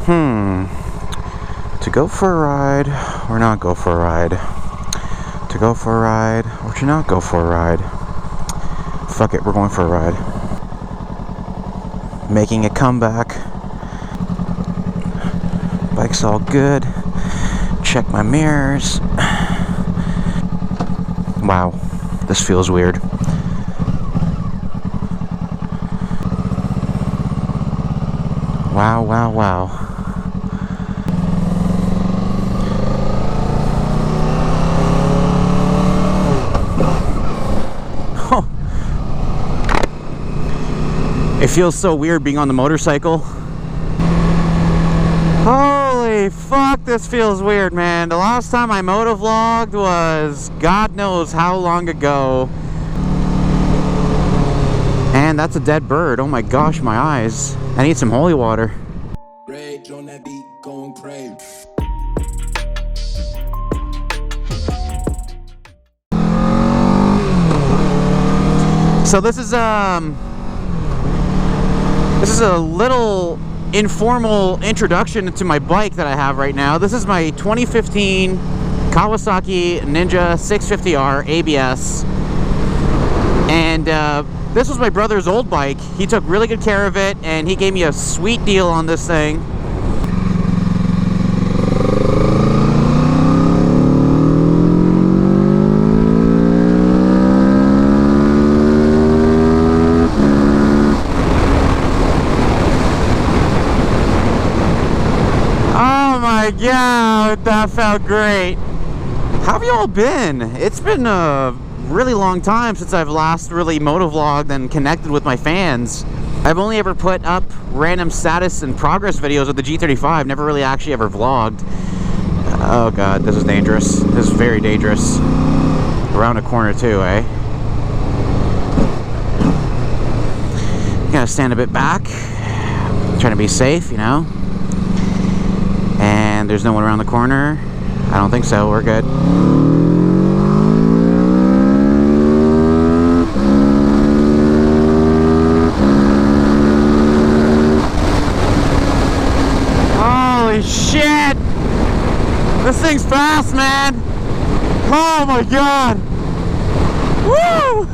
To go for a ride or not go for a ride? To go for a ride or to not go for a ride? Fuck it, we're going for a ride. Making a comeback. Bike's all good. Check my mirrors. Wow, this feels weird. Wow, wow, wow. Oh. It feels so weird being on the motorcycle. Holy fuck, this feels weird, man. The last time I motovlogged was God knows how long ago. And that's a dead bird. Oh my gosh, my eyes. I need some holy water. Rage on that beat, going crazy. So this is a little informal introduction to my bike that I have right now. This is my 2015 Kawasaki Ninja 650R ABS. And this was my brother's old bike. He took really good care of it, and he gave me a sweet deal on this thing. Oh my god, that felt great. How have you all been? It's been a really long time since I've last really motovlogged and connected with my fans. I've only ever put up random status and progress videos of the G35, never really actually ever vlogged. Oh god, this is dangerous. This is very dangerous. Around a corner too, eh? Gotta stand a bit back, trying to be safe, you know. And there's no one around the corner. I don't think so, we're good. Holy shit! This thing's fast, man! Oh my god! Woo!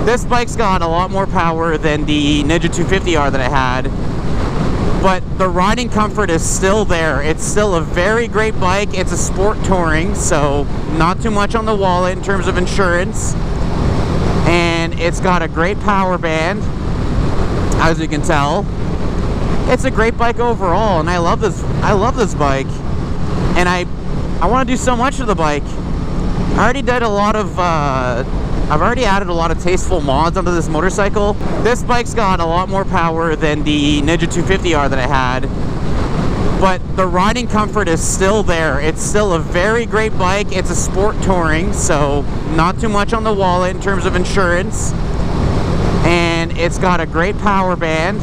This bike's got a lot more power than the Ninja 250R that I had, but the riding comfort is still there. It's still a very great bike. It's a sport touring, so not too much on the wallet in terms of insurance. And it's got a great power band, as you can tell. It's a great bike overall, and I love this bike. And I want to do so much to the bike. I already did a lot of I've already added a lot of tasteful mods onto this motorcycle. This bike's got a lot more power than the Ninja 250R that I had, but the riding comfort is still there. It's still a very great bike. It's a sport touring, so not too much on the wallet in terms of insurance. And it's got a great power band,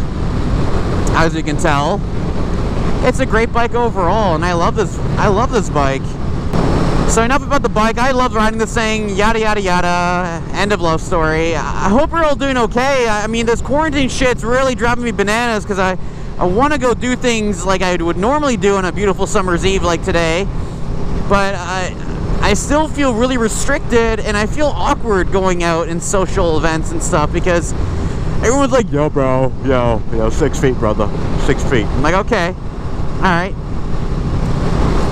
as you can tell. It's a great bike overall, and I love this bike. So enough about the bike. I love riding this thing, yada yada yada, end of love story. I hope you're all doing okay. I mean, this quarantine shit's really driving me bananas, because I want to go do things like I would normally do on a beautiful summer's eve like today, but I still feel really restricted, and I feel awkward going out in social events and stuff, because everyone's like, yo bro, yo, 6 feet brother, 6 feet. I'm like, okay, alright.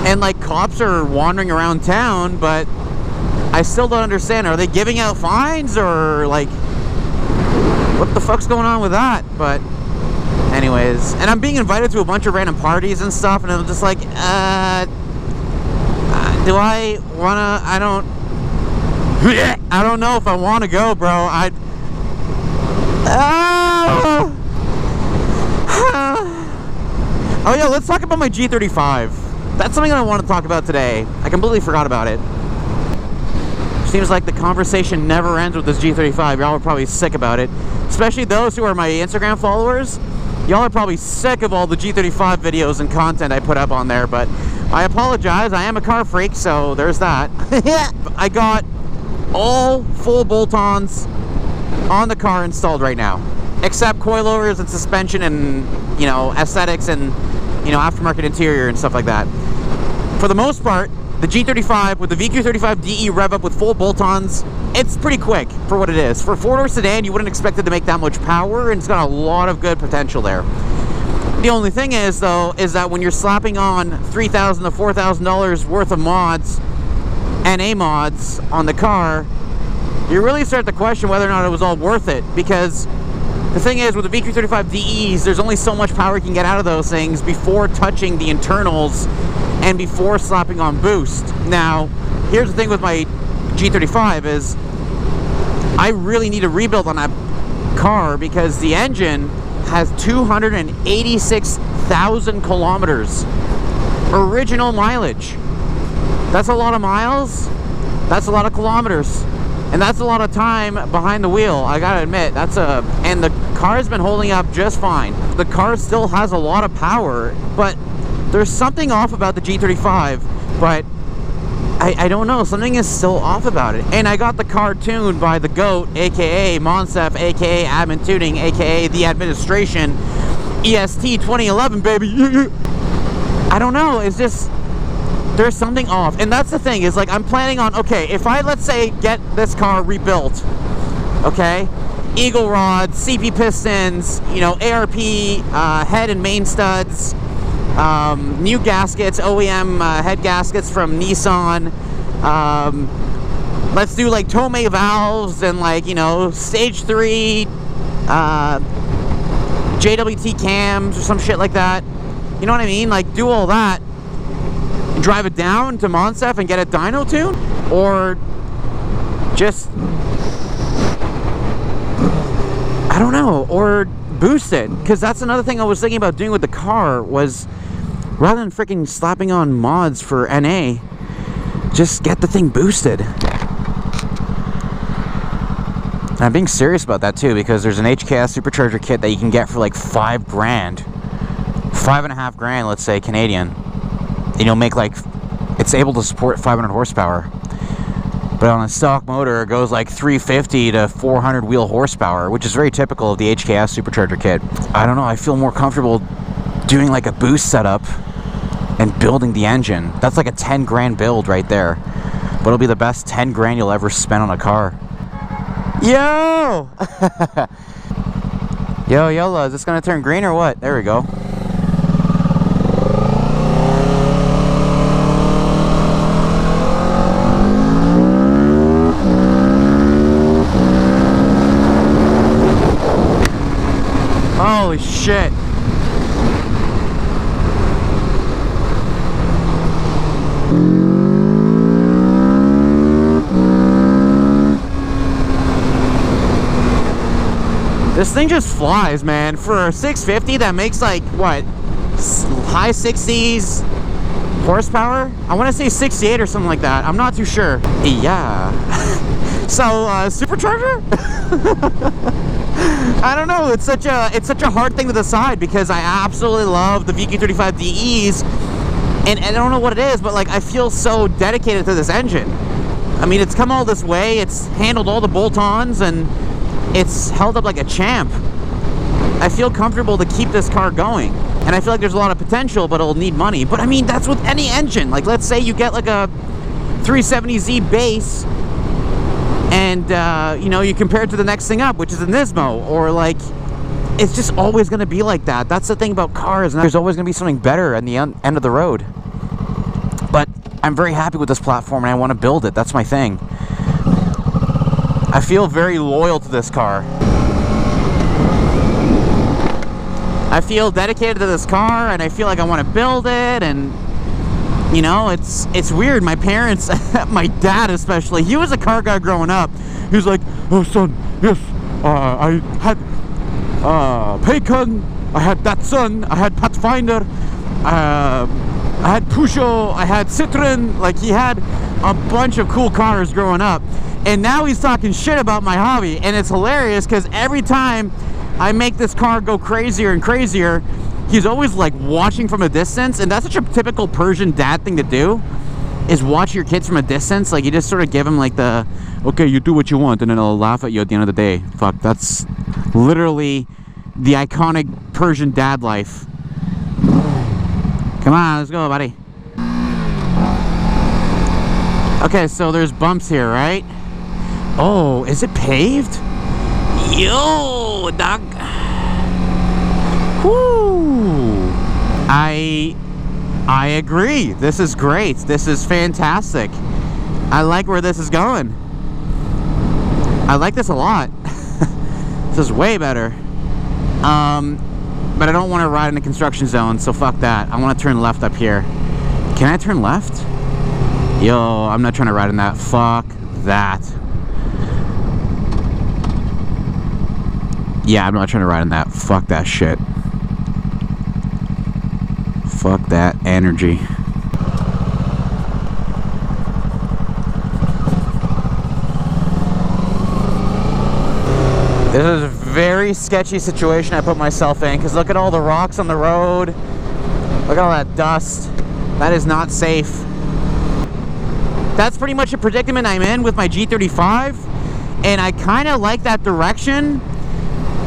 And like, cops are wandering around town, but I still don't understand. Are they giving out fines, or like, what the fuck's going on with that? But anyways, and I'm being invited to a bunch of random parties and stuff, and I'm just like, do I wanna? I don't know if I want to go, bro. Oh yeah, let's talk about my G35. That's something I want to talk about today. I completely forgot about it. Seems like the conversation never ends with this G35. Y'all are probably sick about it. Especially those who are my Instagram followers. Y'all are probably sick of all the G35 videos and content I put up on there, but I apologize. I am a car freak, so there's that. I got all full bolt-ons on the car installed right now. except coilovers and suspension and, you know, aesthetics and, you know, aftermarket interior and stuff like that. For the most part, the G35 with the VQ35DE rev up with full bolt-ons, it's pretty quick for what it is. For a four-door sedan, you wouldn't expect it to make that much power, and it's got a lot of good potential there. The only thing is, though, is that when you're slapping on $3,000 to $4,000 worth of mods, NA mods, on the car, you really start to question whether or not it was all worth it, because the thing is, with the VQ35DEs, there's only so much power you can get out of those things before touching the internals and before slapping on boost. Now, here's the thing with my G35 is I really need a rebuild on that car because the engine has 286,000 kilometers original mileage. That's a lot of miles, that's a lot of kilometers, and that's a lot of time behind the wheel. I gotta admit, and the car's been holding up just fine. The car still has a lot of power, but there's something off about the G35, but I don't know, something is still off about it. And I got the car tuned by the GOAT, aka Monsef, aka Admin Tuning, aka the administration, EST 2011, baby. I don't know, it's just, there's something off. And that's the thing, is like, I'm planning on, okay, if I, let's say, get this car rebuilt, okay, eagle rods, CP pistons, you know, ARP head and main studs, new gaskets, OEM head gaskets from Nissan. Let's do like Tomei valves and, like, you know, stage 3 JWT cams or some shit like that. You know what I mean? Like, do all that and drive it down to Monsef and get a dyno tune, or just, I don't know, or boost it. Because that's another thing I was thinking about doing with the car was, rather than freaking slapping on mods for NA, just get the thing boosted. And I'm being serious about that too, because there's an HKS supercharger kit that you can get for like $5 grand, $5.5 grand, let's say Canadian. And you'll make like, it's able to support 500 horsepower. But on a stock motor, it goes like 350 to 400 wheel horsepower, which is very typical of the HKS supercharger kit. I don't know, I feel more comfortable doing like a boost setup and building the engine. That's like a 10 grand build right there. But it'll be the best 10 grand you'll ever spend on a car. Yo! Yo, YOLO, is this gonna turn green or what? There we go. Holy shit. This thing just flies, man. For a 650 that makes like, what, high 60s horsepower? I want to say 68 or something like that. I'm not too sure. Yeah. So, supercharger? I don't know. It's such a hard thing to decide because I absolutely love the VQ35DEs, and I don't know what it is, but like I feel so dedicated to this engine. I mean, it's come all this way. It's handled all the bolt-ons and it's held up like a champ. I feel comfortable to keep this car going, and I feel like there's a lot of potential, but it'll need money. But I mean, that's with any engine. Like, let's say you get like a 370Z base, and you know, you compare it to the next thing up, which is a Nismo, or like, it's just always going to be like that. That's the thing about cars, and there's always going to be something better at the end of the road. But I'm very happy with this platform, and I want to build it. That's my thing. I feel very loyal to this car. I feel dedicated to this car, and I feel like I want to build it, and you know, it's weird. My parents, my dad especially, he was a car guy growing up. He was like, oh son, yes, I had Paycon, I had Datsun, I had Pathfinder, I had Peugeot, I had Citroen. Like, he had a bunch of cool cars growing up. And now he's talking shit about my hobby, and it's hilarious because every time I make this car go crazier and crazier, he's always like watching from a distance. And that's such a typical Persian dad thing to do, is watch your kids from a distance. Like, you just sort of give them like the, okay, you do what you want, and then they'll laugh at you at the end of the day. Fuck, that's Literally the iconic Persian dad life. Come on, let's go, buddy. Okay, so there's bumps here, right? Oh, is it paved? Yo, dog. Whoo. I agree. This is great. This is fantastic. I like where this is going. I like this a lot. This is way better. But I don't want to ride in the construction zone, so fuck that. I want to turn left up here. Can I turn left? Yo, I'm not trying to ride in that. Fuck that. Yeah, I'm not trying to ride in that. Fuck that shit. Fuck that energy. This is a very sketchy situation I put myself in, because look at all the rocks on the road. Look at all that dust. That is not safe. That's pretty much a predicament I'm in with my G35, and I kind of like that direction,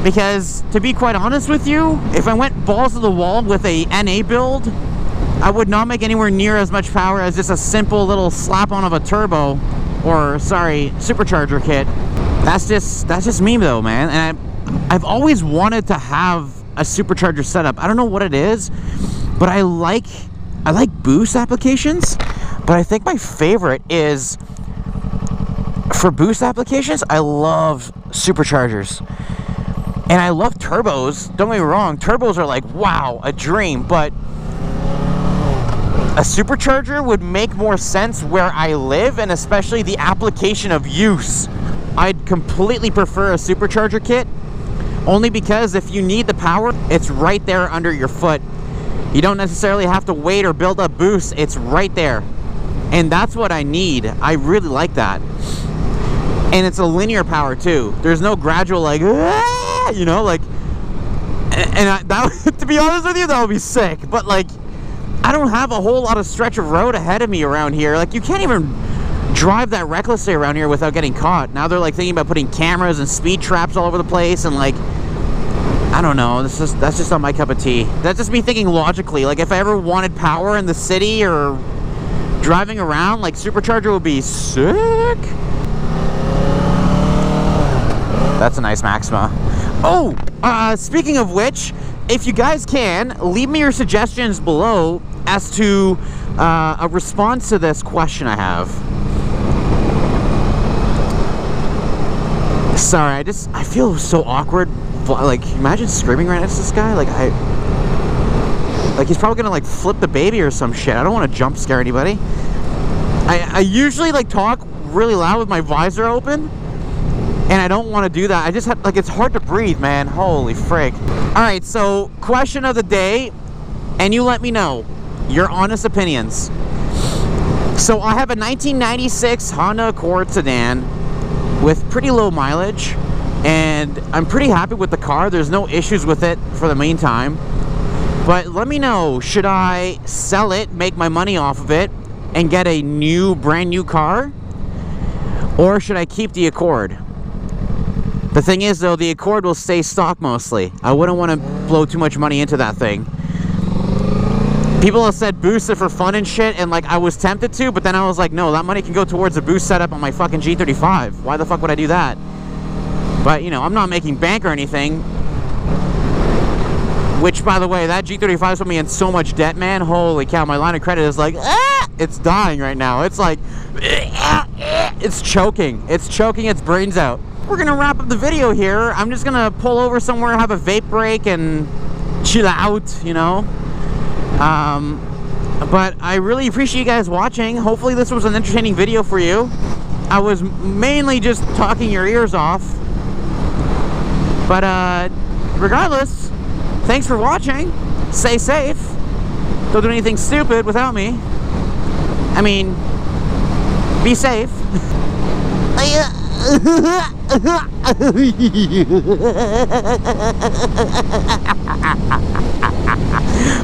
because to be quite honest with you, if I went balls to the wall with a NA build, I would not make anywhere near as much power as just a simple little slap on of a turbo, or sorry, supercharger kit. That's just me though, man. And I've always wanted to have a supercharger setup. I don't know what it is, but I like boost applications, but I think my favorite is, for boost applications, I love superchargers. And I love turbos. Don't get me wrong, turbos are like, wow, a dream, but a supercharger would make more sense where I live, and especially the application of use. I'd completely prefer a supercharger kit, only because if you need the power, it's right there under your foot. You don't necessarily have to wait or build up boost. It's right there. And that's what I need. I really like that. And it's a linear power too. There's no gradual like, ah, you know, like, and that, to be honest with you, that would be sick. But like, I don't have a whole lot of stretch of road ahead of me around here. Like, you can't even drive that recklessly around here without getting caught. Now they're like thinking about putting cameras and speed traps all over the place, and like, I don't know, that's just not my cup of tea. That's just me thinking logically. Like, if I ever wanted power in the city or driving around, like, supercharger would be sick. That's a nice Maxima. Oh, speaking of which, if you guys can, leave me your suggestions below as to a response to this question I have. Sorry, I feel so awkward. Like, imagine screaming right next to this guy. Like, he's probably gonna like flip the baby or some shit. I don't want to jump scare anybody. I usually like talk really loud with my visor open, and I don't want to do that. I just have, like, it's hard to breathe, man. Holy frig. All right, so question of the day, and you let me know your honest opinions. So I have a 1996 Honda Accord sedan with pretty low mileage, and I'm pretty happy with the car. There's no issues with it for the meantime. But let me know, should I sell it, make my money off of it, and get a brand new car? Or should I keep the Accord? The thing is though, the Accord will stay stock mostly. I wouldn't want to blow too much money into that thing. People have said boost it for fun and shit, and like, I was tempted to, but then I was like, no, that money can go towards a boost setup on my fucking G35. Why the fuck would I do that? But, you know, I'm not making bank or anything. Which, by the way, that G35's put me in so much debt, man. Holy cow, my line of credit is like, it's dying right now. It's like, it's choking. It's choking its brains out. We're gonna wrap up the video here. I'm just gonna pull over somewhere, have a vape break, and chill out, you know. But I really appreciate you guys watching. Hopefully this was an entertaining video for you. I was mainly just talking your ears off. But regardless, thanks for watching. Stay safe. Don't do anything stupid without me. I mean, be safe.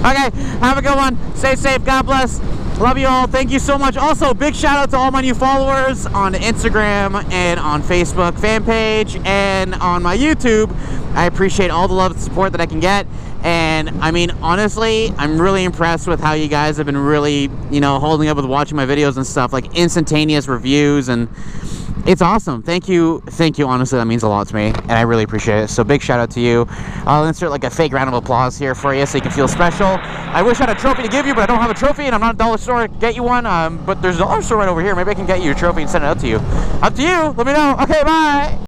Okay, have a good one. Stay safe. God bless. Love you all. Thank you so much. Also, big shout out to all my new followers on Instagram and on Facebook fan page and on my YouTube. I appreciate all the love and support that I can get. And I mean, honestly, I'm really impressed with how you guys have been really, you know, holding up with watching my videos and stuff, like instantaneous reviews, and it's awesome. Thank you. Honestly, that means a lot to me, and I really appreciate it. So big shout out to you. I'll insert like a fake round of applause here for you so you can feel special. I wish I had a trophy to give you, but I don't have a trophy, and I'm not a dollar store to get you one. But there's a dollar store right over here. Maybe I can get you a trophy and send it out to you. Up to you. Let me know. Okay, bye.